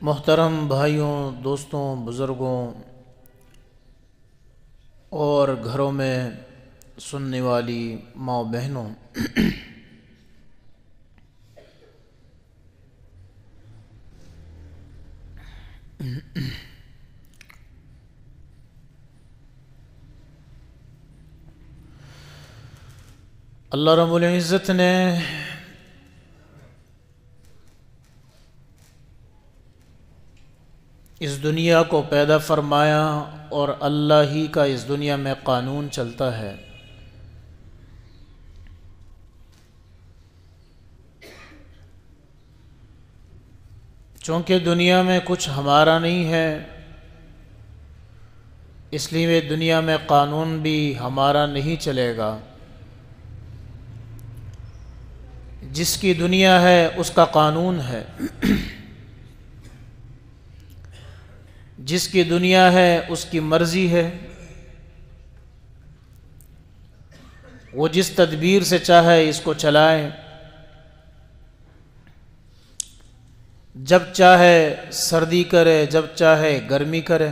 محترم بھائیوں، دوستوں، بزرگوں اور گھروں میں سننے والی ماں بہنوں، اللہ رب العزت نے اس دنیا کو پیدا فرمایا اور اللہ ہی کا اس دنیا میں قانون چلتا ہے۔ چونکہ دنیا میں کچھ ہمارا نہیں ہے، اس لیے دنیا میں قانون بھی ہمارا نہیں چلے گا۔ جس کی دنیا ہے اس کا قانون ہے، جس کی دنیا ہے اس کی مرضی ہے، وہ جس تدبیر سے چاہے اس کو چلائے، جب چاہے سردی کرے، جب چاہے گرمی کرے۔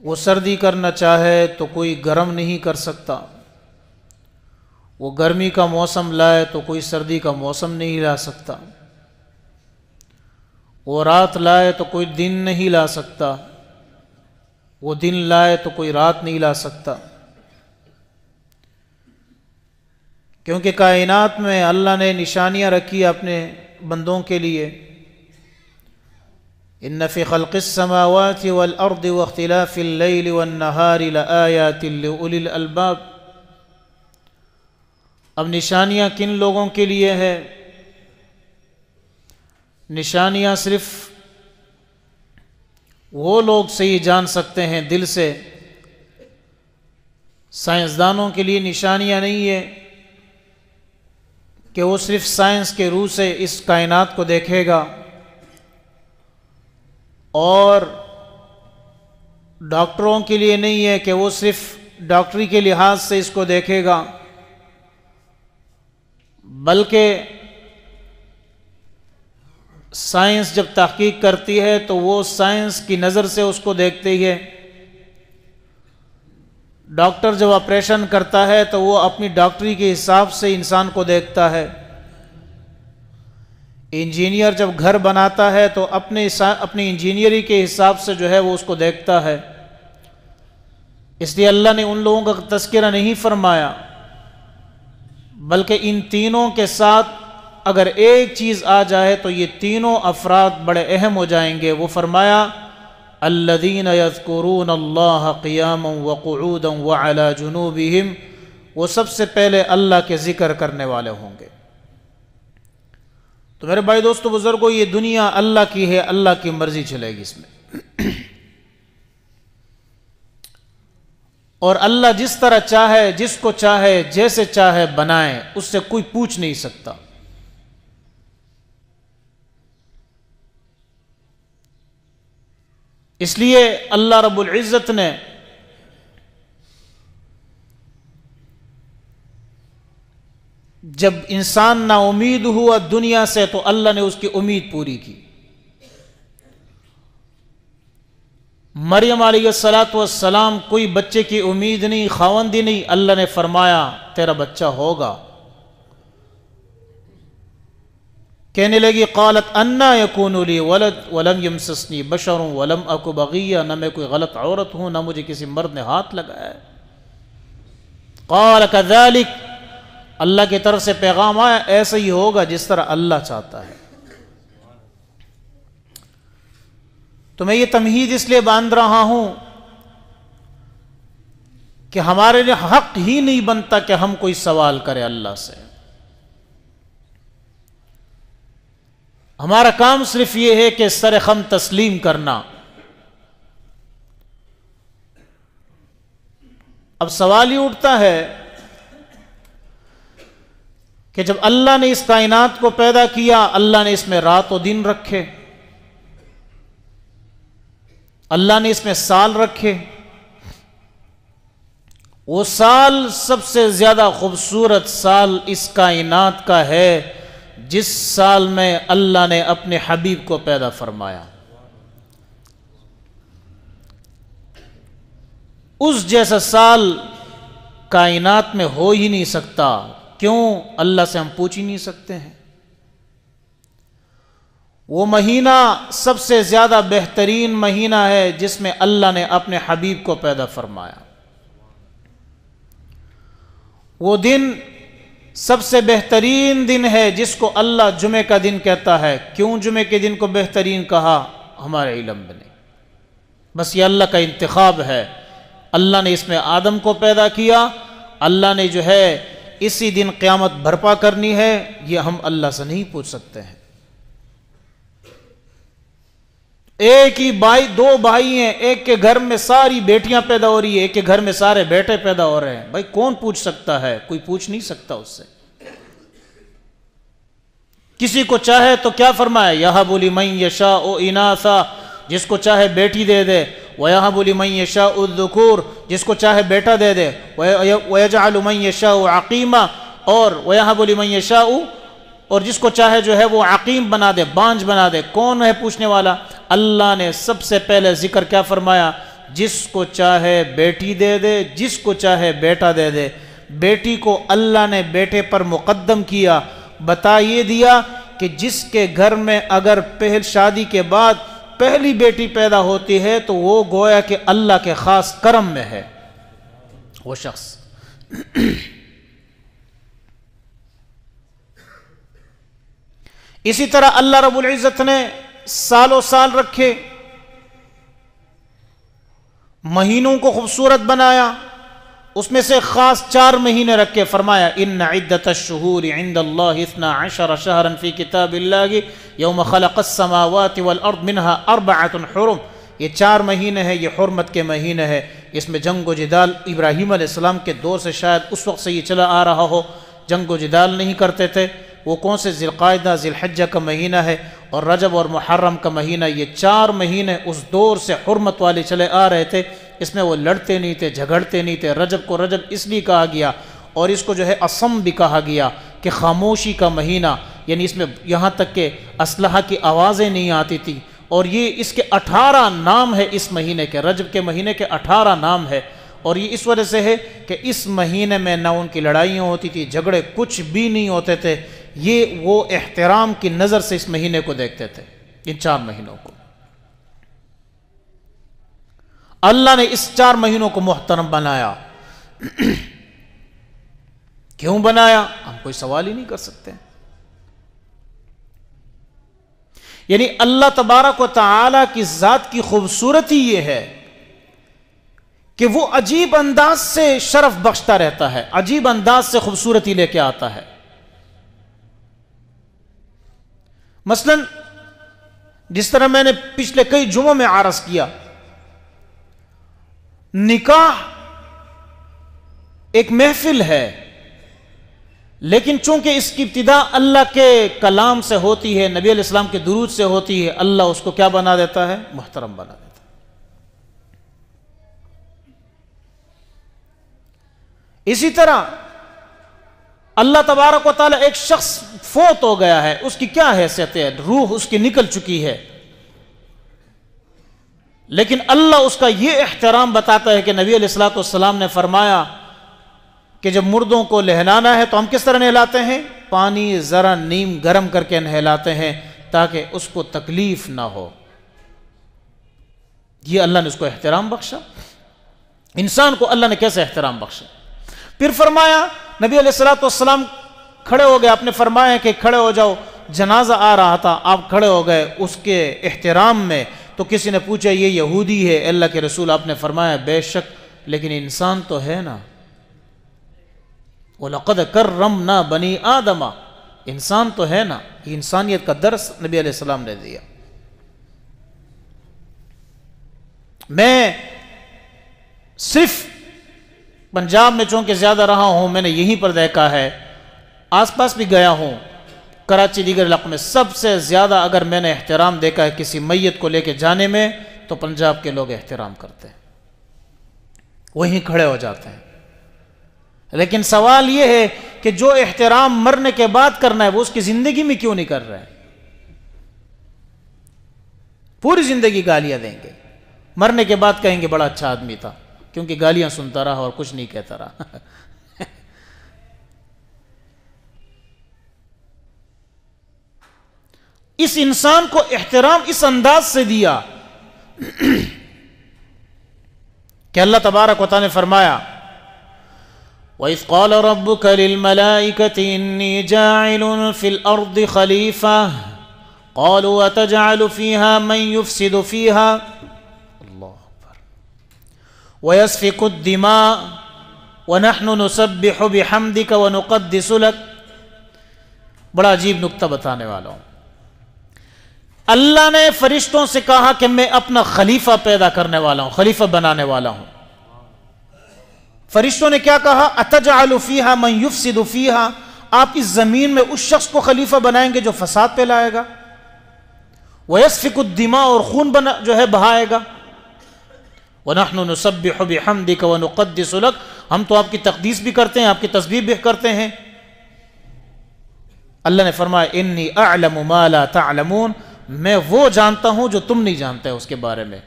وہ سردی کرنا چاہے تو کوئی گرم نہیں کر سکتا، وہ گرمی کا موسم لائے تو کوئی سردی کا موسم نہیں لا سکتا، وہ رات لائے تو کوئی دن نہیں لا سکتا، وہ دن لائے تو کوئی رات نہیں لا سکتا۔ کیونکہ کائنات میں اللہ نے نشانیاں رکھی اپنے بندوں کے لیے۔ ان فی خلق السماوات والارض واختلاف اللیل والنہار لآیات لأولی الالباب۔ اب نشانیاں کن لوگوں کے لیے ہے؟ نشانیاں صرف وہ لوگ صحیح جان سکتے ہیں دل سے۔ سائنسدانوں کے لیے نشانیاں نہیں ہے کہ وہ صرف سائنس کے روح سے اس کائنات کو دیکھے گا، اور ڈاکٹروں کے لیے نہیں ہے کہ وہ صرف ڈاکٹری کے لحاظ سے اس کو دیکھے گا، بلکہ سائنس جب تحقیق کرتی ہے تو وہ سائنس کی نظر سے اس کو دیکھتے ہی ہے۔ ڈاکٹر جب آپریشن کرتا ہے تو وہ اپنی ڈاکٹری کے حساب سے انسان کو دیکھتا ہے۔ انجینئر جب گھر بناتا ہے تو اپنی انجینئری کے حساب سے جو ہے وہ اس کو دیکھتا ہے۔ اس لیے اللہ نے ان لوگوں کا تذکرہ نہیں فرمایا، بلکہ ان تینوں کے ساتھ اگر ایک چیز آ جائے تو یہ تینوں افراد بڑے اہم ہو جائیں گے۔ وہ فرمایا الذین یذکرون اللہ قیاما وقعودا وعلی جنوبہم، وہ سب سے پہلے اللہ کے ذکر کرنے والے ہوں گے۔ تو میرے بھائی، دوستو، بزرگوں، یہ دنیا اللہ کی ہے، اللہ کی مرضی چلے گی اس میں، اور اللہ جس طرح چاہے، جس کو چاہے، جیسے چاہے بنائے، اس سے کوئی پوچھ نہیں سکتا۔ اس لیے اللہ رب العزت نے جب انسان نا امید ہوا دنیا سے تو اللہ نے اس کی امید پوری کی۔ مریم علیہ السلام کوئی بچے کی امید نہیں، خاوندی نہیں، اللہ نے فرمایا تیرا بچہ ہوگا۔ کہنے لگی قالت انا یکون لی ولد ولم یمسسنی بشر ولم اک بغیہ، نہ میں کوئی غلط عورت ہوں، نہ مجھے کسی مرد نے ہاتھ لگایا ہے۔ قال کذالک، اللہ کی طرف سے پیغام آیا ایسا ہی ہوگا جس طرح اللہ چاہتا ہے۔ تو میں یہ تمہید اس لیے باندھ رہا ہوں کہ ہمارے لیے حق ہی نہیں بنتا کہ ہم کوئی سوال کرے اللہ سے۔ ہمارا کام صرف یہ ہے کہ سر خم تسلیم کرنا۔ اب سوال یہ اٹھتا ہے کہ جب اللہ نے اس کائنات کو پیدا کیا، اللہ نے اس میں رات و دن رکھے، اللہ نے اس میں سال رکھے، وہ سال سب سے زیادہ خوبصورت سال اس کائنات کا ہے جس سال میں اللہ نے اپنے حبیب کو پیدا فرمایا. اس جیسا سال کائنات میں ہو ہی نہیں سکتا. کیوں؟ اللہ سے ہم پوچھ ہی نہیں سکتے ہیں. وہ مہینہ سب سے زیادہ بہترین مہینہ ہے جس میں اللہ نے اپنے حبیب کو پیدا فرمایا. وہ دن سب سے بہترین دن ہے جس کو اللہ جمعے کا دن کہتا ہے. کیوں جمعے کے دن کو بہترین کہا؟ ہمارے علم میں نہیں، بس یہ اللہ کا انتخاب ہے. اللہ نے اس میں آدم کو پیدا کیا. اللہ نے جو ہے اسی دن قیامت برپا کرنی ہے. یہ ہم اللہ سے نہیں پوچھ سکتے ہیں. ایک ہی بھائی، دو بھائی ہیں، ایک کے گھر میں ساری بیٹیاں پیدا ہو رہی ہے، ایک کے گھر میں سارے بیٹے پیدا ہو رہے ہیں. بھائی کون پوچھ سکتا ہے؟ کوئی پوچھ نہیں سکتا اس سے. کسی کو چاہے تو کیا فرمایا؟ یَهَبُ لِمَن یَشَاءُ إِنَاثًا، جس کو چاہے بیٹی دے دے. وَيَهَبُ لِمَن يَشَاءُ الذُّكُورَ، جس کو چاہے بیٹا دے دے. وَيَجْعَلُ مَن يَشَاءُ عَقِيمًا، اور وَيَهَبُ لِمَن يَشَاءُ، اور جس کو چاہے جو ہے وہ عقیم بنا دے، بانج بنا دے. کون ہے پوچھنے والا؟ اللہ نے سب سے پہلے ذکر کیا فرمایا؟ جس کو چاہے بیٹی دے دے، جس کو چاہے بیٹا دے دے. بیٹی کو اللہ نے بیٹے پر مقدم کیا. بتا یہ دیا کہ جس کے گھر میں اگر پہل شادی کے بعد پہلی بیٹی پیدا ہوتی ہے تو وہ گویا کہ اللہ کے خاص کرم میں ہے وہ شخص. اسی طرح اللہ رب العزت نے سالوں سال رکھے، مہینوں کو خوبصورت بنایا. اس میں سے خاص 4 مہینے رکھ کے فرمایا ان عدت الشہور عند اللہ 12 شہرا فی کتاب اللہ یوم خلق السماوات والارض منها 4 حرم. یہ 4 مہینے ہیں، یہ حرمت کے مہینے ہیں. اس میں جنگ و جدال ابراہیم علیہ السلام کے دور سے شاید اس وقت سے یہ چلا آ رہا ہو. جنگ و جدال نہیں کرتے تھے. وہ کون سے؟ ذی القعدہ، ذی الحجہ کا مہینہ ہے، اور رجب اور محرم کا مہینہ. یہ 4 مہینے اس دور سے حرمت والے چلے آ رہے تھے. اس میں وہ لڑتے نہیں تھے، جھگڑتے نہیں تھے. رجب کو رجب اس لیے کہا گیا، اور اس کو جو ہے اصم بھی کہا گیا کہ خاموشی کا مہینہ. یعنی اس میں یہاں تک کہ اسلحہ کی آوازیں نہیں آتی تھی. اور یہ اس کے 18 نام ہے اس مہینے کے. رجب کے مہینے کے 18 نام ہے. اور یہ اس وجہ سے ہے کہ اس مہینے میں نہ ان کی لڑائیاں ہوتی تھی، جھگڑے کچھ بھی نہیں ہوتے تھے. یہ وہ احترام کی نظر سے اس مہینے کو دیکھتے تھے، ان 4 مہینوں کو. اللہ نے اس 4 مہینوں کو محترم بنایا. کیوں بنایا؟ ہم کوئی سوال ہی نہیں کر سکتے. یعنی اللہ تبارک و تعالی کی ذات کی خوبصورتی یہ ہے کہ وہ عجیب انداز سے شرف بخشتا رہتا ہے، عجیب انداز سے خوبصورتی لے کے آتا ہے. مثلا جس طرح میں نے پچھلے کئی جمعوں میں عرض کیا، نکاح ایک محفل ہے، لیکن چونکہ اس کی ابتدا اللہ کے کلام سے ہوتی ہے، نبی علیہ السلام کے درود سے ہوتی ہے، اللہ اس کو کیا بنا دیتا ہے؟ محترم بنا دیتا ہے. اسی طرح اللہ تبارک و تعالی ایک شخص فوت ہو گیا ہے، اس کی کیا حیثیت ہے؟ روح اس کی نکل چکی ہے، لیکن اللہ اس کا یہ احترام بتاتا ہے کہ نبی علیہ الصلوۃ والسلام نے فرمایا کہ جب مردوں کو نہلانا ہے تو ہم کس طرح نہلاتے ہیں؟ پانی ذرا نیم گرم کر کے نہلاتے ہیں تاکہ اس کو تکلیف نہ ہو. یہ اللہ نے اس کو احترام بخشا. انسان کو اللہ نے کیسے احترام بخشا؟ پھر فرمایا نبی علیہ الصلوۃ والسلام کھڑے ہو گئے، آپ نے فرمایا کہ کھڑے ہو جاؤ. جنازہ آ رہا تھا، آپ کھڑے ہو گئے اس کے احترام میں. تو کسی نے پوچھا یہ یہودی ہے اللہ کے رسول؟ آپ نے فرمایا بے شک، لیکن انسان تو ہے نا. وَلَقَدْ كَرَّمْنَا بَنِي آدَمَ، انسان تو ہے نا. یہ انسانیت کا درس نبی علیہ السلام نے دیا. میں صرف پنجاب میں چونکہ زیادہ رہا ہوں، میں نے یہیں پر دیکھا ہے، آس پاس بھی گیا ہوں، کراچی دیگر علاقوں میں سب سے زیادہ اگر میں نے احترام دیکھا ہے کسی میت کو لے کے جانے میں تو پنجاب کے لوگ احترام کرتے ہیں، وہیں کھڑے ہو جاتے ہیں. لیکن سوال یہ ہے کہ جو احترام مرنے کے بعد کرنا ہے وہ اس کی زندگی میں کیوں نہیں کر رہا ہے؟ پوری زندگی گالیاں دیں گے، مرنے کے بعد کہیں گے بڑا اچھا آدمی تھا، کیونکہ گالیاں سنتا رہا اور کچھ نہیں کہتا رہا۔ اس انسان کو احترام اس انداز سے دیا کہ اللہ تبارک و تعالی نے فرمایا وَإِذْ قَالَ رَبُّكَ لِلْمَلَائِكَةِ إِنِّي جَاعِلٌ فِي الْأَرْضِ خَلِيفَةً قَالُوا أَتَجْعَلُ فِيهَا مَن يُفْسِدُ فِيهَا اللہ اکبر وَيَسْفِكُ الدِّمَاءَ وَنَحْنُ نُسَبِّحُ بِحَمْدِكَ وَنُقَدِّسُ لَكَ۔ بڑا عجیب نکتہ بتانے والا ہوں۔ اللہ نے فرشتوں سے کہا کہ میں اپنا خلیفہ پیدا کرنے والا ہوں، خلیفہ بنانے والا ہوں۔ فرشتوں نے کیا کہا؟ اتجعل فیہا من یفسد فیہا، آپ اس زمین میں اس شخص کو خلیفہ بنائیں گے جو فساد پہ لائے گا، ویسفک الدماء، اور خون جو ہے بہائے گا، ونحن نسبح بحمدک ونقدس لک، ہم تو آپ کی تقدیس بھی کرتے ہیں، آپ کی تسبیح بھی کرتے ہیں۔ اللہ نے فرمایا انی اعلم ما لا تعلمون، میں وہ جانتا ہوں جو تم نہیں جانتے اس کے بارے میں،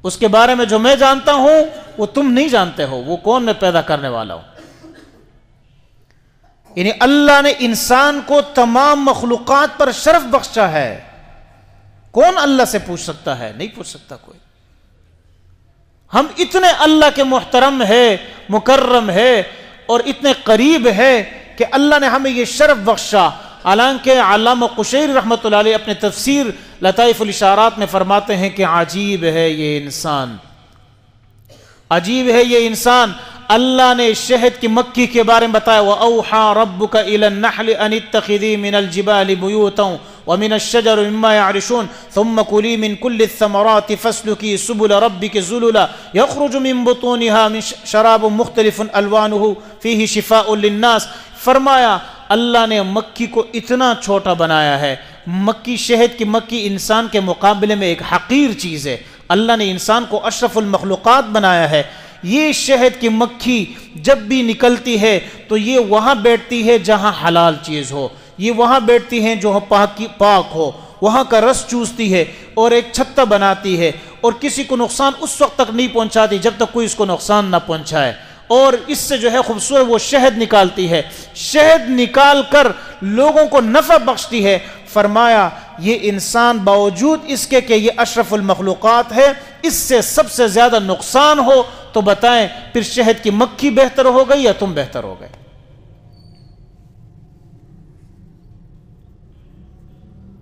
اس کے بارے میں جو میں جانتا ہوں وہ تم نہیں جانتے ہو، وہ کون میں پیدا کرنے والا ہوں۔ یعنی اللہ نے انسان کو تمام مخلوقات پر شرف بخشا ہے۔ کون اللہ سے پوچھ سکتا ہے؟ نہیں پوچھ سکتا کوئی۔ ہم اتنے اللہ کے محترم ہے، مکرم ہے اور اتنے قریب ہے کہ اللہ نے ہمیں یہ شرف بخشا۔ حالانکہ علامہ قشیری رحمۃ اللہ علیہ اپنے تفسیر لطائف الاشارات میں فرماتے ہیں کہ عجیب ہے یہ انسان، عجیب ہے یہ انسان۔ اللہ نے شہد کی مکھی کے بارے میں بتایا وَأَوْحَى رَبُّكَ إِلَى النَّحْلِ أَنِ اتَّخِذِي مِنَ الْجِبَالِ بُيُوتًا وَمِنَ الشَّجَرِ مِمَّا يَعْرِشُونَ ثُمَّ كُلِي مِن كُلِّ الثَّمَرَاتِ فَاسْلُكِي سُبُلَ رَبِّكِ ذُلُلًا يَخْرُجُ مِن بُطُونِهَا مِن شَرَابٌ مُخْتَلِفٌ أَلْوَانُهُ فِيهِ شِفَاءٌ لِلنَّاسِ۔ فرمایا اللہ نے مکھی کو اتنا چھوٹا بنایا ہے، مکھی، شہد کی مکھی انسان کے مقابلے میں ایک حقیر چیز ہے، اللہ نے انسان کو اشرف المخلوقات بنایا ہے۔ یہ شہد کی مکھی جب بھی نکلتی ہے تو یہ وہاں بیٹھتی ہے جہاں حلال چیز ہو، یہ وہاں بیٹھتی ہیں جو پاک ہو، وہاں کا رس چوستی ہے اور ایک چھتہ بناتی ہے، اور کسی کو نقصان اس وقت تک نہیں پہنچاتی جب تک کوئی اس کو نقصان نہ پہنچائے، اور اس سے جو ہے خوبصورت وہ شہد نکالتی ہے، شہد نکال کر لوگوں کو نفع بخشتی ہے۔ فرمایا یہ انسان باوجود اس کے کہ یہ اشرف المخلوقات ہے، اس سے سب سے زیادہ نقصان ہو تو بتائیں پھر شہد کی مکھی بہتر ہو گئی یا تم بہتر ہو گئے؟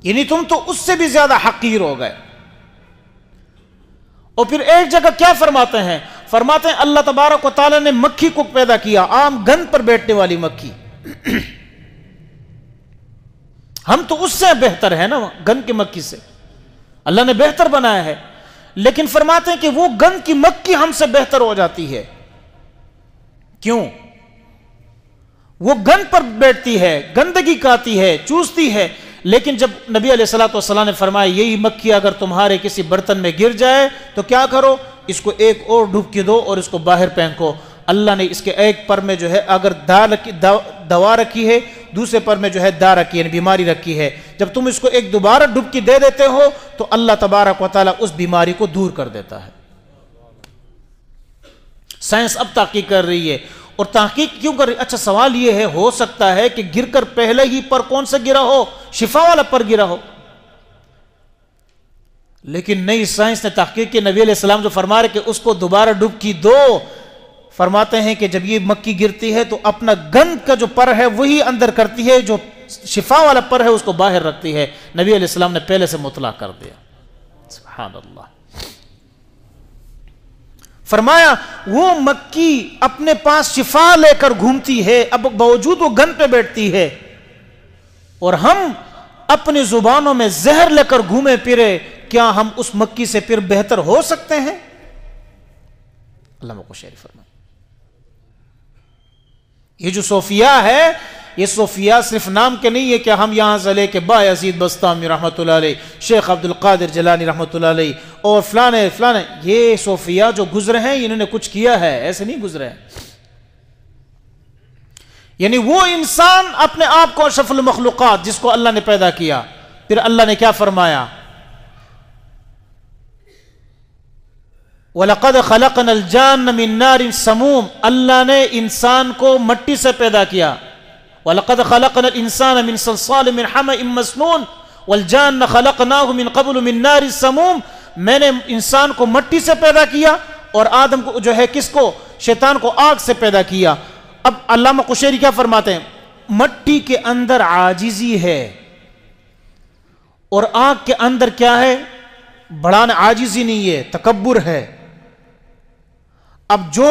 یعنی تم تو اس سے بھی زیادہ حقیر ہو گئے۔ اور پھر ایک جگہ کیا فرماتے ہیں؟ فرماتے ہیں اللہ تبارک و تعالی نے مکھی کو پیدا کیا، عام گند پر بیٹھنے والی مکھی، ہم تو اس سے بہتر ہیں نا، گند کی مکھی سے اللہ نے بہتر بنایا ہے، لیکن فرماتے ہیں کہ وہ گند کی مکھی ہم سے بہتر ہو جاتی ہے۔ کیوں؟ وہ گند پر بیٹھتی ہے، گندگی کھاتی ہے، چوستی ہے، لیکن جب نبی علیہ الصلوۃ والسلام نے فرمایا یہی مکھی اگر تمہارے کسی برتن میں گر جائے تو کیا کرو؟ اس کو ایک اور ڈبکی دو اور اس کو باہر پھینکو۔ اللہ نے اس کے ایک پر میں جو ہے اگر دوا رکھی ہے، دوسرے پر میں جو ہے دا رکھی ہے، بیماری رکھی ہے، جب تم اس کو ایک دوبارہ ڈبکی دے دیتے ہو تو اللہ تبارک و تعالیٰ اس بیماری کو دور کر دیتا ہے۔ سائنس اب تحقیق کر رہی ہے، اور تحقیق کیوں کر رہی ہے؟ اچھا سوال یہ ہے، ہو سکتا ہے کہ گر کر پہلے ہی پر کون سے گرا ہو؟ شفا والا پر گرا ہو، لیکن نئی سائنس نے تحقیق کی، نبی علیہ السلام جو فرما رہے کہ اس کو دوبارہ ڈبکی دو، فرماتے ہیں کہ جب یہ مکھی گرتی ہے تو اپنا گند کا جو پر ہے وہی اندر کرتی ہے، جو شفا والا پر ہے اس کو باہر رکھتی ہے۔ نبی علیہ السلام نے پہلے سے مطلق کر دیا۔ سبحان اللہ۔ فرمایا وہ مکھی اپنے پاس شفا لے کر گھومتی ہے، اب باوجود وہ گند پہ بیٹھتی ہے، اور ہم اپنی زبانوں میں زہر لے کر گھومے پھرے، کیا ہم اس مکھی سے پھر بہتر ہو سکتے ہیں؟ علامہ قشیری فرمائے یہ جو صوفیہ ہے، یہ صوفیہ صرف نام کے نہیں ہے کہ ہم یہاں سے لے کے بایزید بستامی رحمۃ اللہ علیہ، شیخ عبد القادر جیلانی رحمۃ اللہ علیہ اور فلانے فلانے، یہ صوفیہ جو گزرے ہیں انہوں نے کچھ کیا ہے، ایسے نہیں گزرے ہیں۔ یعنی وہ انسان اپنے آپ کو اشرف المخلوقات جس کو اللہ نے پیدا کیا، پھر اللہ نے کیا فرمایا؟ وَلَقَدْ خَلَقْنَا الْجَانَّ مِن نَارٍ سَمُومٍ، اللہ نے انسان کو مٹی سے پیدا کیا. وَلَقَدْ خَلَقْنَا الْإِنسَانَ مِن صَلْصَالٍ مِّن حَمَإٍ مَّسْنُونٍ وَالْجَانَّ خَلَقْنَاهُ مِن قَبْلُ مِن نَارٍ سَمُومٍ. میں نے انسان کو مٹی سے پیدا کیا اور آدم کو جو ہے کس کو؟ شیطان کو آگ سے پیدا کیا. اب علامہ قشیری کیا فرماتے ہیں؟ مٹی کے اندر عاجزی ہے اور آگ کے اندر کیا ہے؟ بڑھانا. عاجزی نہیں ہے، تکبر ہے. اب جو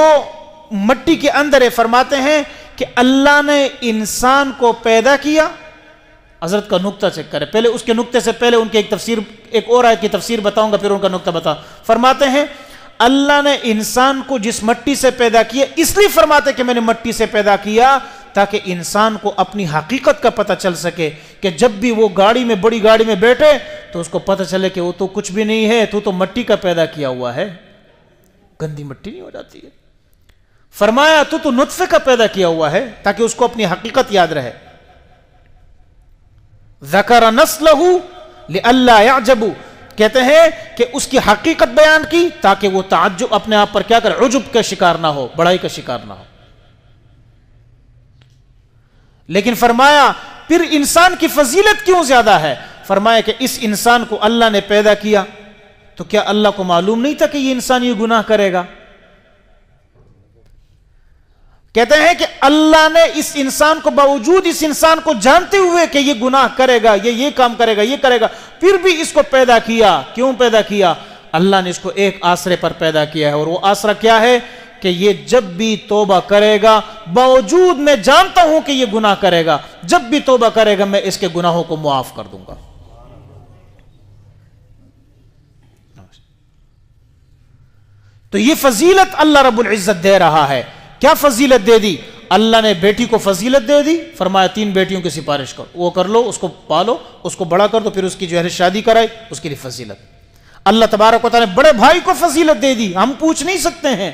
مٹی کے اندر ہے، فرماتے ہیں کہ اللہ نے انسان کو پیدا کیا. حضرت کا نقطہ چیک کرے، پہلے اس کے نقطے سے پہلے ان کی ایک تفسیر، ایک اور آیت کی تفسیر بتاؤں گا، پھر ان کا نقطہ بتا. فرماتے ہیں اللہ نے انسان کو جس مٹی سے پیدا کیا، اس لیے فرماتے کہ میں نے مٹی سے پیدا کیا تاکہ انسان کو اپنی حقیقت کا پتہ چل سکے کہ جب بھی وہ گاڑی میں، بڑی گاڑی میں بیٹھے تو اس کو پتہ چلے کہ وہ تو کچھ بھی نہیں ہے، تو مٹی کا پیدا کیا ہوا ہے، گندی مٹی نہیں ہو جاتی ہے. فرمایا تو نطفے کا پیدا کیا ہوا ہے تاکہ اس کو اپنی حقیقت یاد رہے. ذکر نسلہ لئلا یعجبوا، کہتے ہیں کہ اس کی حقیقت بیان کی تاکہ وہ تعجب اپنے آپ پر کیا کرے، عجب کا شکار نہ ہو، بڑائی کا شکار نہ ہو. لیکن فرمایا پھر انسان کی فضیلت کیوں زیادہ ہے؟ فرمایا کہ اس انسان کو اللہ نے پیدا کیا تو کیا اللہ کو معلوم نہیں تھا کہ یہ انسان یہ گناہ کرے گا؟ کہتے ہیں کہ اللہ نے اس انسان کو، باوجود اس انسان کو جانتے ہوئے کہ یہ گناہ کرے گا، یہ کام کرے گا، یہ کرے گا، پھر بھی اس کو پیدا کیا. کیوں پیدا کیا؟ اللہ نے اس کو ایک آسرے پر پیدا کیا ہے، اور وہ آسرا کیا ہے کہ یہ جب بھی توبہ کرے گا، باوجود میں جانتا ہوں کہ یہ گناہ کرے گا، جب بھی توبہ کرے گا میں اس کے گناہوں کو معاف کر دوں گا. تو یہ فضیلت اللہ رب العزت دے رہا ہے. کیا فضیلت دے دی؟ اللہ نے بیٹی کو فضیلت دے دی. فرمایا 3 بیٹیوں کی سفارش کرو، وہ کر لو، اس کو پالو، اس کو بڑا کر دو، پھر اس کی جو ہے شادی کرائی، اس کے لیے فضیلت. اللہ تبارک و تعالی نے بڑے بھائی کو فضیلت دے دی. ہم پوچھ نہیں سکتے ہیں،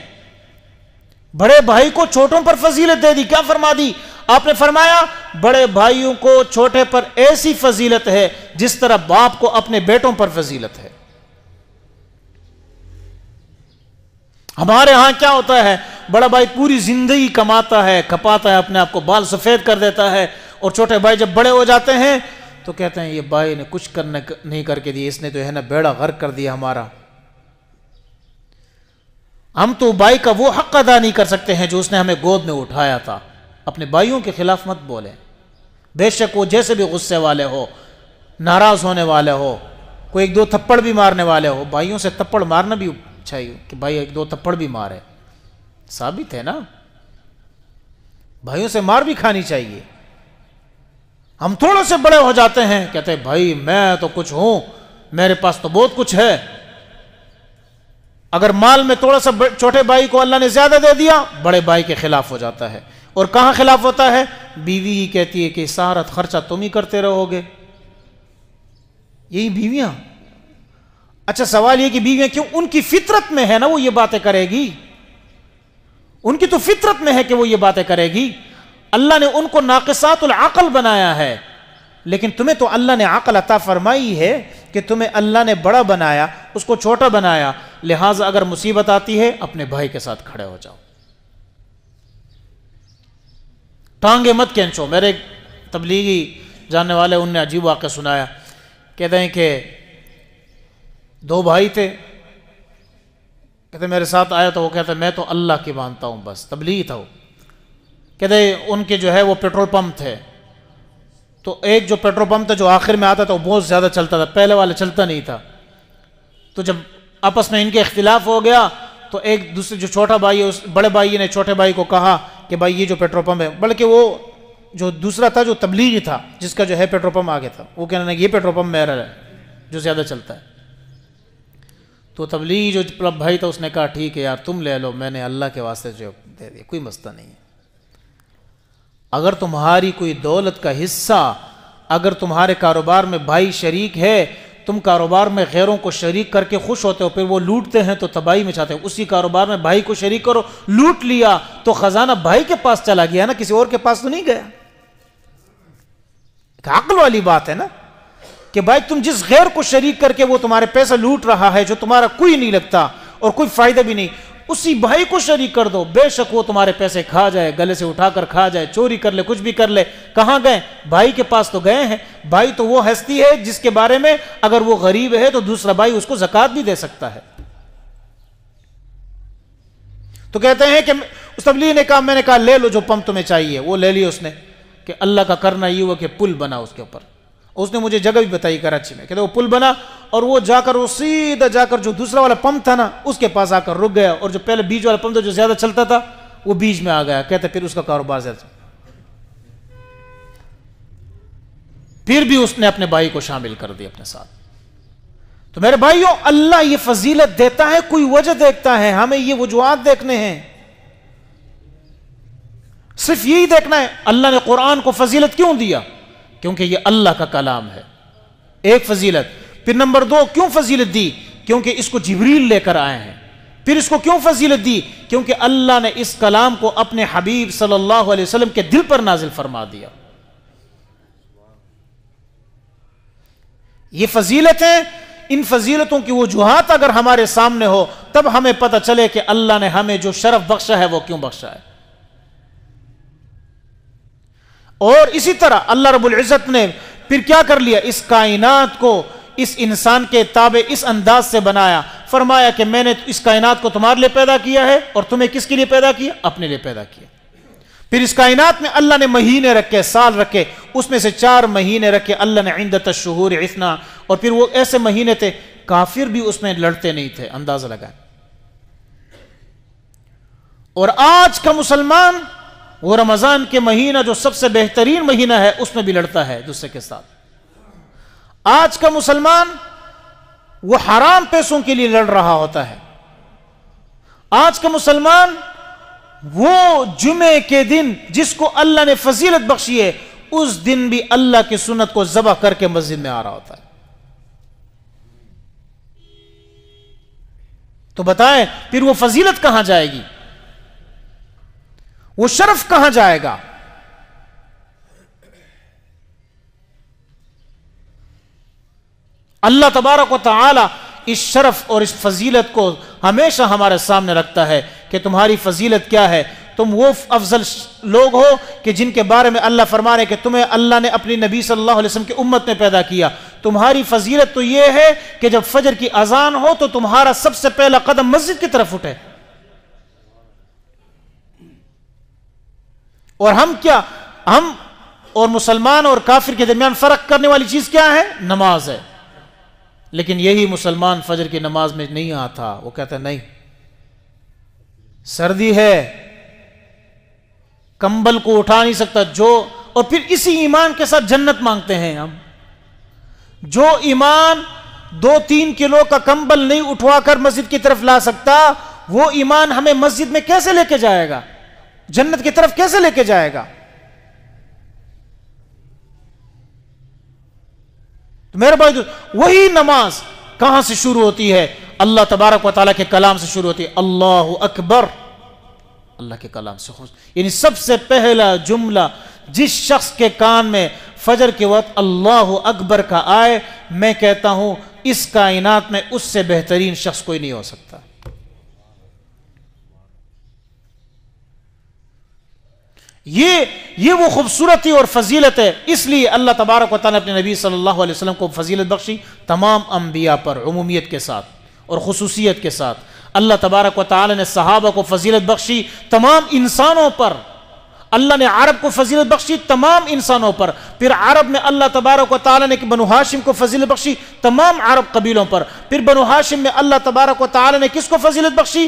بڑے بھائی کو چھوٹوں پر فضیلت دے دی. کیا فرما دی؟ آپ نے فرمایا بڑے بھائیوں کو چھوٹے پر ایسی فضیلت ہے جس طرح باپ کو اپنے بیٹوں پر فضیلت ہے. ہمارے ہاں کیا ہوتا ہے؟ بڑا بھائی پوری زندگی کماتا ہے، کھپاتا ہے، اپنے آپ کو بال سفید کر دیتا ہے، اور چھوٹے بھائی جب بڑے ہو جاتے ہیں تو کہتے ہیں یہ بھائی نے کچھ کرنا نہیں کر کے دیا، اس نے تو ہے نا بیڑا غرق کر دیا ہمارا. ہم تو بھائی کا وہ حق ادا نہیں کر سکتے ہیں جو اس نے ہمیں گود میں اٹھایا تھا. اپنے بھائیوں کے خلاف مت بولیں، بے شک وہ جیسے بھی غصے والے ہو، ناراض ہونے والے ہو، کوئی 1-2 تھپڑ بھی مارنے والے ہو. بھائیوں سے تھپڑ مارنا بھی چاہیے کہ بھائی 1-2 تھپڑ بھی مارے، ثابت ہے نا، بھائیوں سے مار بھی کھانی چاہیے. ہم تھوڑے سے بڑے ہو جاتے ہیں، کہتے ہیں بھائی میں تو کچھ ہوں، میرے پاس تو بہت کچھ ہے. اگر مال میں تھوڑا سا چھوٹے بھائی کو اللہ نے زیادہ دے دیا، بڑے بھائی کے خلاف ہو جاتا ہے. اور کہاں خلاف ہوتا ہے؟ بیوی ہی کہتی ہے کہ سارا خرچہ تم ہی کرتے رہو گے. یہی بیویاں. اچھا سوال یہ کہ بیویاں کیوں؟ ان کی فطرت میں ہے نا وہ یہ باتیں کرے گی، ان کی تو فطرت میں ہے کہ وہ یہ باتیں کرے گی. اللہ نے ان کو ناقصات العقل بنایا ہے، لیکن تمہیں تو اللہ نے عقل عطا فرمائی ہے کہ تمہیں اللہ نے بڑا بنایا، اس کو چھوٹا بنایا. لہٰذا اگر مصیبت آتی ہے اپنے بھائی کے ساتھ کھڑے ہو جاؤ، ٹانگیں مت کھینچو. میرے ایک تبلیغی جاننے والے، ان نے عجیب واقعہ سنایا. کہتے ہیں کہ 2 بھائی تھے، کہتے میرے ساتھ آیا تو وہ کہتا میں تو اللہ کی مانتا ہوں، بس تبلیغی تھا وہ. کہتے ان کے جو ہے وہ پیٹرول پمپ تھے، تو ایک جو پیٹرول پمپ تھا جو آخر میں آتا تھا وہ بہت زیادہ چلتا تھا، پہلے والا چلتا نہیں تھا. تو جب آپس میں ان کے اختلاف ہو گیا تو ایک دوسرے جو چھوٹا بھائی ہے، اس بڑے بھائی نے چھوٹے بھائی کو کہا کہ بھائی یہ جو پیٹرول پمپ ہے، بلکہ وہ جو دوسرا تھا جو تبلیغی تھا جس کا جو ہے پیٹرول پمپ آگے تھا، وہ کہنا یہ پیٹرول پمپ میرا ہے جو زیادہ چلتا ہے. تو تبلیغی جو بھائی تھا اس نے کہا ٹھیک ہے یار تم لے لو، میں نے اللہ کے واسطے جو دے دیا، کوئی مسئلہ نہیں ہے. اگر تمہاری کوئی دولت کا حصہ، اگر تمہارے کاروبار میں بھائی شریک ہے تم کاروبار میں غیروں کو شریک کر کے خوش ہوتے ہو، پھر وہ لوٹتے ہیں تو تباہی مچاتے ہیں. اسی کاروبار میں بھائی کو شریک کرو، لوٹ لیا تو خزانہ بھائی کے پاس چلا گیا نا، کسی اور کے پاس تو نہیں گیا. عقل والی بات ہے نا کہ بھائی تم جس غیر کو شریک کر کے وہ تمہارے پیسے لوٹ رہا ہے جو تمہارا کوئی نہیں لگتا اور کوئی فائدہ بھی نہیں، اسی بھائی کو شریک کر دو، بے شک وہ تمہارے پیسے کھا جائے، گلے سے اٹھا کر کھا جائے، چوری کر لے، کچھ بھی کر لے. کہاں گئے؟ بھائی کے پاس تو گئے ہیں. بھائی تو وہ ہستی ہے جس کے بارے میں اگر وہ غریب ہے تو دوسرا بھائی اس کو زکوٰۃ بھی دے سکتا ہے. تو کہتے ہیں کہ اس تبلیغ نے کہا، میں نے کہا لے لو جو پمپ تمہیں چاہیے. وہ لے لیا اس نے کہ اللہ کا کرنا یہ ہوا کہ پل بنا اس کے اوپر. اس نے مجھے جگہ بھی بتائی کراچی میں، کہتے وہ پل بنا اور وہ جا کر وہ سیدھا جا کر جو دوسرا والا پمپ تھا نا اس کے پاس آ کر رک گیا، اور جو پہلے بیچ والا پمپ تھا جو زیادہ چلتا تھا وہ بیچ میں آ گیا. کہتے پھر اس کا کاروبار زیادہ، پھر بھی اس نے اپنے بھائی کو شامل کر دیا اپنے ساتھ. تو میرے بھائیوں، اللہ یہ فضیلت دیتا ہے، کوئی وجہ دیکھتا ہے، ہمیں یہ وجوہات دیکھنے ہیں، صرف یہی دیکھنا ہے اللہ نے قرآن کو فضیلت کیوں دیا، کیونکہ یہ اللہ کا کلام ہے. ایک فضیلت. پھر نمبر 2 کیوں فضیلت دی؟ کیونکہ اس کو جبریل لے کر آئے ہیں. پھر اس کو کیوں فضیلت دی؟ کیونکہ اللہ نے اس کلام کو اپنے حبیب صلی اللہ علیہ وسلم کے دل پر نازل فرما دیا. یہ فضیلتیں، ان فضیلتوں کی وجوہات اگر ہمارے سامنے ہو تب ہمیں پتہ چلے کہ اللہ نے ہمیں جو شرف بخشا ہے وہ کیوں بخشا ہے. اور اسی طرح اللہ رب العزت نے پھر کیا کر لیا، اس کائنات کو اس انسان کے تابع اس انداز سے بنایا. فرمایا کہ میں نے اس کائنات کو تمہارے لیے پیدا کیا ہے، اور تمہیں کس کے لیے پیدا کیا؟ اپنے لیے پیدا کیا. پھر اس کائنات میں اللہ نے مہینے رکھے، سال رکھے، اس میں سے 4 مہینے رکھے اللہ نے عدت الشہور اثنا، اور پھر وہ ایسے مہینے تھے کافر بھی اس میں لڑتے نہیں تھے. اندازہ لگائیں. اور آج کا مسلمان وہ رمضان کے مہینہ جو سب سے بہترین مہینہ ہے اس میں بھی لڑتا ہے دوسرے کے ساتھ. آج کا مسلمان وہ حرام پیسوں کے لیے لڑ رہا ہوتا ہے. آج کا مسلمان وہ جمعے کے دن جس کو اللہ نے فضیلت بخشی ہے اس دن بھی اللہ کی سنت کو ذبح کر کے مسجد میں آ رہا ہوتا ہے. تو بتائیں پھر وہ فضیلت کہاں جائے گی، وہ شرف کہاں جائے گا؟ اللہ تبارک و تعالی اس شرف اور اس فضیلت کو ہمیشہ ہمارے سامنے رکھتا ہے کہ تمہاری فضیلت کیا ہے. تم وہ افضل لوگ ہو کہ جن کے بارے میں اللہ فرما رہے کہ تمہیں اللہ نے اپنی نبی صلی اللہ علیہ وسلم کی امت میں پیدا کیا. تمہاری فضیلت تو یہ ہے کہ جب فجر کی اذان ہو تو تمہارا سب سے پہلا قدم مسجد کی طرف اٹھے. اور ہم اور مسلمان اور کافر کے درمیان فرق کرنے والی چیز کیا ہے؟ نماز ہے. لیکن یہی مسلمان فجر کی نماز میں نہیں آتا. وہ کہتا ہے نہیں، سردی ہے، کمبل کو اٹھا نہیں سکتا. اور پھر اسی ایمان کے ساتھ جنت مانگتے ہیں ہم. جو ایمان 2-3 کلو کا کمبل نہیں اٹھوا کر مسجد کی طرف لا سکتا، وہ ایمان ہمیں مسجد میں کیسے لے کے جائے گا؟ جنت کی طرف کیسے لے کے جائے گا؟ تو میرے بھائی وہی نماز کہاں سے شروع ہوتی ہے؟ اللہ تبارک و تعالیٰ کے کلام سے شروع ہوتی ہے. اللہ اکبر، اللہ کے کلام سے یعنی سب سے پہلا جملہ جس شخص کے کان میں فجر کے وقت اللہ اکبر کا آئے، میں کہتا ہوں اس کائنات میں اس سے بہترین شخص کوئی نہیں ہو سکتا. یہ وہ خوبصورتی اور فضیلت ہے. اس لیے اللہ تبارک و تعالیٰ نے اپنے نبی صلی اللہ علیہ وسلم کو فضیلت بخشی تمام انبیاء پر عمومیت کے ساتھ اور خصوصیت کے ساتھ. اللہ تبارک و تعالیٰ نے صحابہ کو فضیلت بخشی تمام انسانوں پر. اللہ نے عرب کو فضیلت بخشی تمام انسانوں پر. پھر عرب میں اللہ تبارک و تعالیٰ نے بنو ہاشم کو فضیلت بخشی تمام عرب قبیلوں پر. پھر بنو ہاشم میں اللہ تبارک و تعالیٰ نے کس کو فضیلت بخشی؟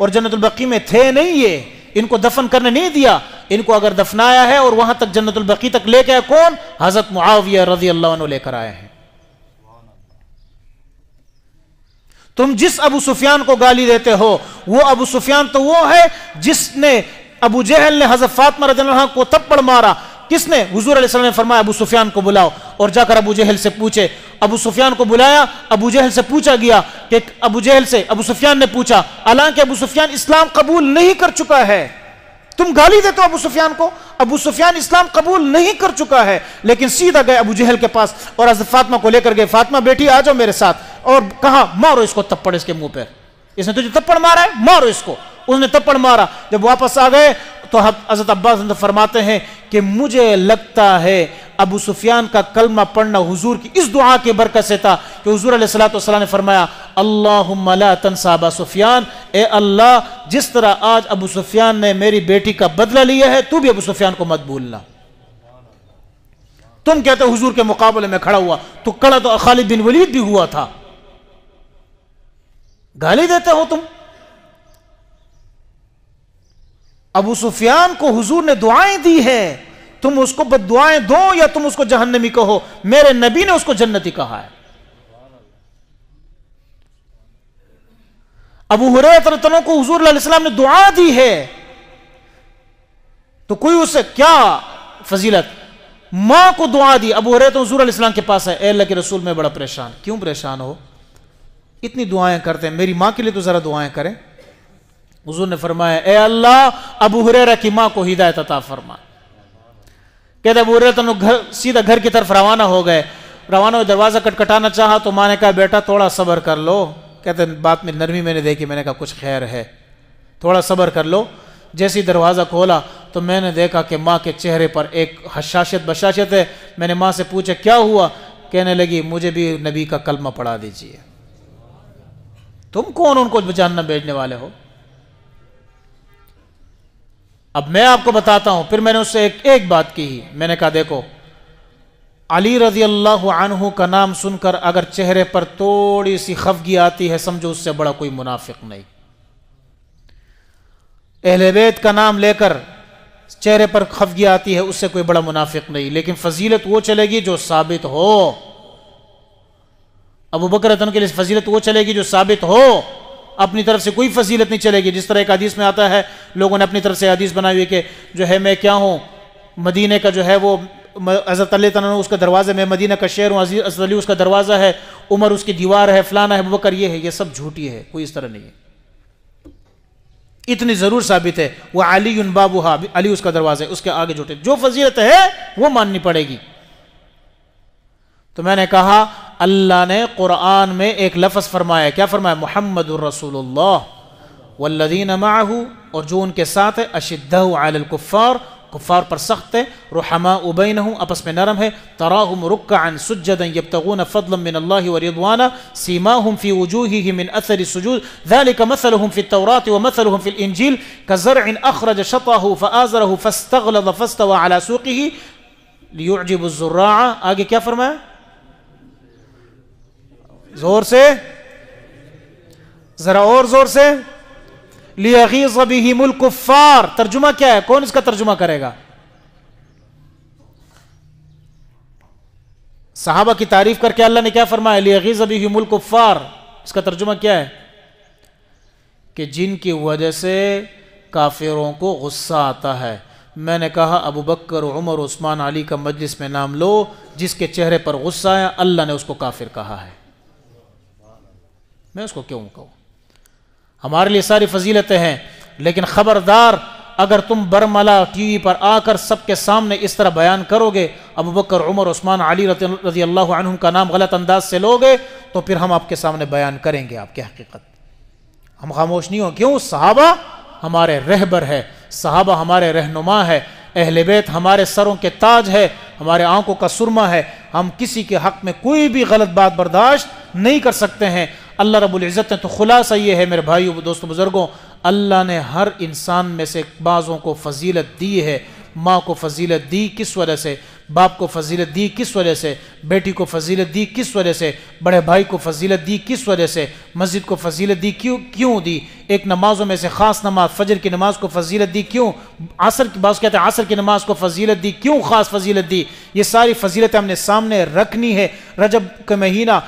اور جنت البقیع میں تھے نہیں، یہ ان کو دفن کرنے نہیں دیا، ان کو اگر دفنایا ہے اور وہاں تک جنت البقیع تک لے کے آئے کون؟ حضرت معاویہ رضی اللہ عنہ لے کر آئے ہیں۔ تم جس ابو سفیان کو گالی دیتے ہو وہ ابو سفیان تو وہ ہے جس نے ابو جہل نے حضرت فاطمہ رضی اللہ عنہ کو تھپڑ مارا۔ کس نے؟ حضور علیہ السلام نے فرمایا ابو سفیان کو بلاؤ اور جا کر ابو جہل سے پوچھے۔ ابو سفیان کو بلایا، ابو جہل سے پوچھا گیا کہ ابو جہل سے ابو سفیان نے پوچھا، حالانکہ ابو سفیان اسلام قبول نہیں کر چکا ہے، تم گالی دیتے ہو ابو سفیان کو، ابو سفیان اسلام قبول نہیں کر چکا ہے، لیکن سیدھا گئے ابو جہل کے پاس اور حضرت فاطمہ کو لے کر گئے، فاطمہ بیٹی آ جاؤ میرے ساتھ، اور کہا مارو اس کو تھپڑ اس کے منہ پہ، اس نے تجھے تھپڑ مارا ہے مارو اس کو، اس نے تھپڑ مارا۔ جب واپس آ گئے تو حضرت عباس فرماتے ہیں کہ مجھے لگتا ہے ابو سفیان کا کلمہ پڑھنا حضور کی اس دعا کی برکت سے تھا کہ حضور علیہ الصلوۃ نے فرمایا اللہم لا تنسى ابا سفیان، اے اللہ جس طرح آج ابو سفیان نے میری بیٹی کا بدلہ لیا ہے تو بھی ابو سفیان کو مت بھولنا۔ تم کہتے ہو حضور کے مقابلے میں کھڑا ہوا، تو کھڑا تو خالد بن ولید بھی ہوا تھا، گالی دیتے ہو تم۔ ابو سفیان کو حضور نے دعائیں دی ہیں، تم اس کو بد دعائیں دو یا تم اس کو جہنمی کہو، میرے نبی نے اس کو جنتی کہا ہے۔ ابو ہریرہ رضی اللہ عنہ کو حضور علیہ السلام نے دعا دی ہے، تو کوئی اس سے کیا فضیلت؟ ماں کو دعا دی، ابو ہریرہ حضور علیہ السلام کے پاس ہے، اے اللہ کے رسول میں بڑا پریشان۔ کیوں پریشان ہو؟ اتنی دعائیں کرتے ہیں، میری ماں کے لیے تو ذرا دعائیں کریں۔ حضور نے فرمایا اے اللہ ابو ہریرہ کی ماں کو ہدایت عطا فرما۔ کہتے ابو ہریرہ سیدھا گھر کی طرف روانہ ہو گئے، روانہ ہو دروازہ کٹکھٹانا چاہا تو ماں نے کہا بیٹا تھوڑا صبر کر لو۔ کہتے بات میں نرمی میں نے دیکھی، میں نے کہا کچھ خیر ہے، تھوڑا صبر کر لو۔ جیسے دروازہ کھولا تو میں نے دیکھا کہ ماں کے چہرے پر ایک حشاشت بشاشت ہے۔ میں نے ماں سے پوچھا کیا ہوا؟ کہنے لگی مجھے بھی نبی کا کلمہ پڑھا دیجئے۔ تم کون ان کو جاننا بھیجنے والے ہو؟ اب میں آپ کو بتاتا ہوں، پھر میں نے اس سے ایک بات کی، میں نے کہا دیکھو علی رضی اللہ عنہ کا نام سن کر اگر چہرے پر تھوڑی سی خفگی آتی ہے سمجھو اس سے بڑا کوئی منافق نہیں۔ اہل بیت کا نام لے کر چہرے پر خفگی آتی ہے اس سے کوئی بڑا منافق نہیں، لیکن فضیلت وہ چلے گی جو ثابت ہو۔ ابو بکر رضی اللہ عنہ کے لیے فضیلت وہ چلے گی جو ثابت ہو، اپنی طرف سے کوئی فضیلت نہیں چلے گی۔ جس طرح ایک حدیث میں آتا ہے، لوگوں نے اپنی طرف سے حدیث بنائی ہوئی کہ جو ہے میں کیا ہوں، مدینے کا جو ہے وہ حضرت علی تعالیٰ عنہ اس کا دروازہ، میں مدینہ کا شہر ہوں، حضرت علی اس کا دروازہ ہے، عمر اس کی دیوار ہے، فلانا ہے، ابو بکر یہ ہے، یہ سب جھوٹی ہے، کوئی اس طرح نہیں ہے۔ اتنی ضرور ثابت ہے وہ علی بابھا، علی اس کا دروازہ ہے، اس کے آگے جھوٹے، جو فضیلت ہے وہ ماننی پڑے گی۔ تو میں نے کہا اللہ نے قرآن میں ایک لفظ فرمایا، کیا فرمایا؟ محمد الرسول اللہ والذین معہ، اور جو ان کے ساتھ ہے، اشدہ علی الکفار، کفار پر سخت ہے، رحماء بینہم، آپس میں نرم ہے، تراہم رکعا سجدا یبتغون فضلا من اللہ ورضوانا سیماہم فی وجوہہم من اثر السجود ذلک مثلہم فی التوراۃ ومثلہم فی الانجیل کزرع اخرج شطأہ فآزرہ فاستغلظ فاستوى علی سوقہ لیعجب الزراع۔ آگے کیا فرمایا؟ زور سے، ذرا اور زور سے، لیغیظ بہم الکفار۔ ترجمہ کیا ہے؟ کون اس کا ترجمہ کرے گا؟ صحابہ کی تعریف کر کے اللہ نے کیا فرمایا؟ لیغیظ بہم الکفار۔ اس کا ترجمہ کیا ہے؟ کہ جن کی وجہ سے کافروں کو غصہ آتا ہے۔ میں نے کہا ابو بکر، عمر، عثمان، علی کا مجلس میں نام لو، جس کے چہرے پر غصہ ہے اللہ نے اس کو کافر کہا ہے، میں اس کو کیوں کہوں؟ ہمارے لیے ساری فضیلتیں ہیں، لیکن خبردار اگر تم برملا ٹی وی پر آ کر سب کے سامنے اس طرح بیان کرو گے، ابو بکر، عمر، عثمان، علی رضی اللہ عنہم کا نام غلط انداز سے لوگے، تو پھر ہم آپ کے سامنے بیان کریں گے آپ کی حقیقت، ہم خاموش نہیں ہوں۔ کیوں؟ صحابہ ہمارے رہبر ہے، صحابہ ہمارے رہنما ہے، اہل بیت ہمارے سروں کے تاج ہے، ہمارے آنکھوں کا سرما ہے، ہم کسی کے حق میں کوئی بھی غلط بات برداشت نہیں کر سکتے ہیں۔ اللہ رب العزت نے تو خلاصہ یہ ہے میرے بھائیو، دوستو، بزرگوں، اللہ نے ہر انسان میں سے بعضوں کو فضیلت دی ہے۔ ماں کو فضیلت دی کس وجہ سے؟ باپ کو فضیلت دی کس وجہ سے؟ بیٹی کو فضیلت دی کس وجہ سے، بڑے بھائی کو فضیلت دی کس وجہ سے، مسجد کو فضیلت دی کیوں دی، ایک نمازوں میں سے خاص نماز فجر کی نماز کو فضیلت دی کیوں، عصر کی بعض کہتے ہیں عصر کی نماز کو فضیلت دی کیوں، خاص فضیلت دی، یہ ساری فضیلتیں ہم نے سامنے رکھنی ہے۔ رجب کا مہینہ،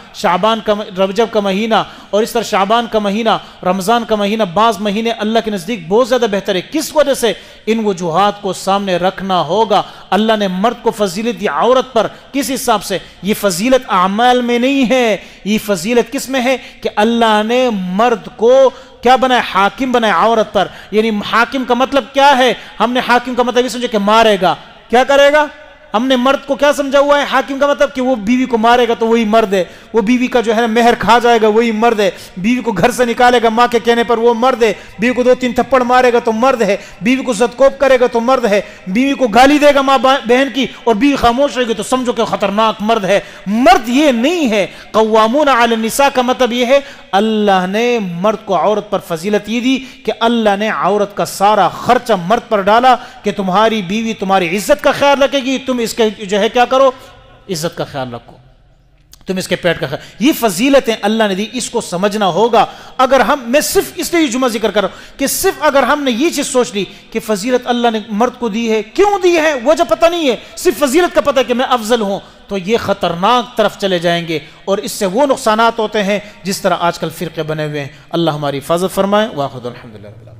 رجب کا مہینہ، اور اس طرح شعبان کا مہینہ، رمضان کا مہینہ، بعض مہینے اللہ کے نزدیک بہت زیادہ بہتر ہے، کس وجہ سے، ان وجوہات کو سامنے رکھنا ہوگا۔ اللہ نے مرد کو فضیلت دی عورت پر، کس حساب سے؟ یہ فضیلت اعمال میں نہیں ہے، یہ فضیلت کس میں ہے کہ اللہ نے مرد کو کیا بنایا؟ حاکم بنایا عورت پر۔ یعنی حاکم کا مطلب کیا ہے؟ ہم نے حاکم کا مطلب یہ سمجھا کہ مارے گا، کیا کرے گا؟ ہم نے مرد کو کیا سمجھا ہوا ہے؟ حاکم کا مطلب کہ وہ بیوی کو مارے گا تو وہی مرد ہے، وہ بیوی کا جو ہے مہر کھا جائے گا وہی مرد ہے، بیوی کو گھر سے نکالے گا ماں کے کہنے پر وہ مرد ہے، بیوی کو 2-3 تھپڑ مارے گا تو مرد ہے، بیوی کو زدکوب کرے گا تو مرد ہے، بیوی کو گالی دے گا ماں بہن کی اور بیوی خاموش رہے گی تو سمجھو کہ خطرناک مرد ہے۔ مرد یہ نہیں ہے۔ قوامون علی النساء کا مطلب یہ ہے اللہ نے مرد کو عورت پر فضیلت یہ دی کہ اللہ نے عورت کا سارا خرچہ مرد پر ڈالا کہ تمہاری بیوی تمہاری عزت کا خیال رکھے گی، تم اس کے جو ہے کیا کرو؟ عزت کا خیال رکھو، تم اس کے پیٹ کا خیال۔ یہ فضیلتیں اللہ نے دی، اس کو سمجھنا ہوگا۔ اگر میں صرف اس لیے یہ جمعہ ذکر کر رہا ہوں کہ صرف اگر ہم نے یہ چیز سوچ لی کہ فضیلت اللہ نے مرد کو دی ہے، کیوں دی ہے وجہ پتہ نہیں ہے، صرف فضیلت کا پتہ ہے کہ میں افضل ہوں، تو یہ خطرناک طرف چلے جائیں گے اور اس سے وہ نقصانات ہوتے ہیں جس طرح آج کل فرقے بنے ہوئے ہیں۔ اللہ ہماری حفاظت فرمائے۔ واخر الحمدللہ۔